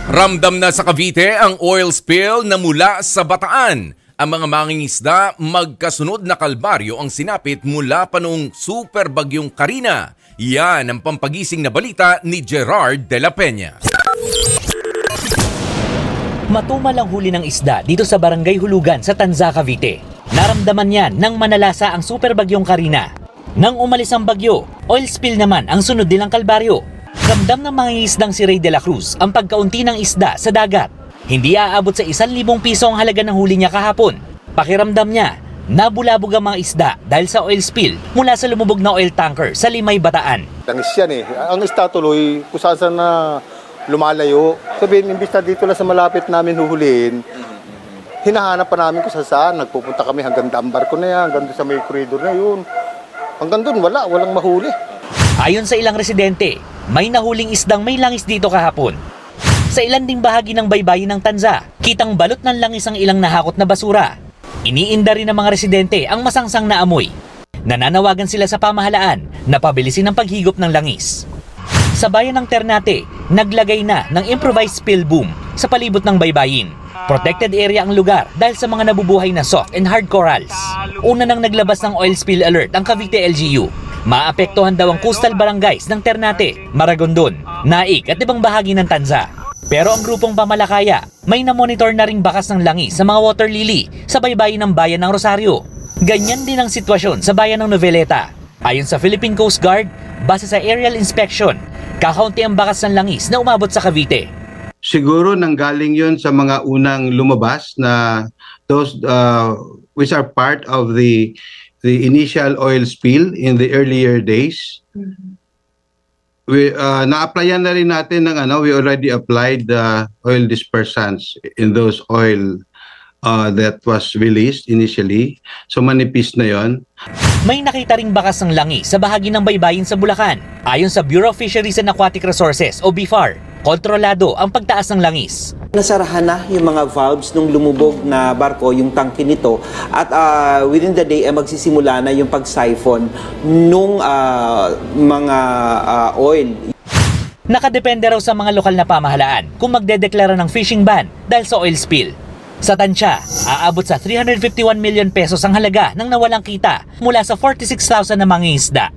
Ramdam na sa Cavite ang oil spill na mula sa Bataan. Ang mga mangingisda, magkasunod na kalbaryo ang sinapit mula pa noong super bagyong Karina. Yan ang pampagising na balita ni Gerard de la Peña. Matumal ang huli ng isda dito sa Barangay Hulugan sa Tanza, Cavite. Naramdaman yan nang manalasa ang super bagyong Karina. Nang umalis ang bagyo, oil spill naman ang sunod nilang kalbaryo. Ramdam ng mga isdang si Ray de la Cruz ang pagkaunti ng isda sa dagat. Hindi aabot sa 1,000 piso ang halaga ng huli niya kahapon. Pakiramdam niya, nabulabog ang mga isda dahil sa oil spill mula sa lumubog na oil tanker sa Limay, Bataan. Langis yan eh. Ang isda tuloy, kung saan na lumalayo. Sabihin, imbis na dito lang sa malapit namin huhulihin, hinahanap pa namin kung saan. Nagpupunta kami hanggang dambar ko na yan, hanggang sa may corridor na yun. Hanggang doon, walang mahuli. Ayon sa ilang residente, may nahuling isdang may langis dito kahapon. Sa ilan ding bahagi ng baybayin ng Tanza, kitang balot ng langis ang ilang nahakot na basura. Iniinda rin ng mga residente ang masangsang na amoy. Nananawagan sila sa pamahalaan na pabilisin ang paghigop ng langis. Sa bayan ng Ternate, naglagay na ng improvised spill boom sa palibot ng baybayin. Protected area ang lugar dahil sa mga nabubuhay na soft and hard corals. Una nang naglabas ng oil spill alert ang Cavite LGU. Maapektuhan daw ang coastal barangays ng Ternate, Maragondon, Naik at ibang bahagi ng Tanza. Pero ang grupong Pamalakaya, may na-monitor na ring bakas ng langis sa mga water lily sa baybayin ng bayan ng Rosario. Ganyan din ang sitwasyon sa bayan ng Noveleta. Ayon sa Philippine Coast Guard, base sa aerial inspection, kakaunti ang bakas ng langis na umabot sa Cavite. Siguro nanggaling yon sa mga unang lumabas na those which are part of the initial oil spill in the earlier days. We na-applyan na rin natin ng we already applied the oil dispersants in those oil that was released initially. So manipis na yon. May nakita ring bakas ng langis sa bahagi ng baybayin sa Bulacan. Ayon sa Bureau of Fisheries and Aquatic Resources o BFAR, kontrolado ang pagtaas ng langis. Nasarahan na yung mga valves nung lumubog na barko, yung tangke nito, at within the day magsisimula na yung pag-siphon nung mga oil. Nakadepende raw sa mga lokal na pamahalaan kung magdedeklara ng fishing ban dahil sa oil spill. Sa tansya, aabot sa 351 million pesos ang halaga ng nawalang kita mula sa 46,000 na mangingisda.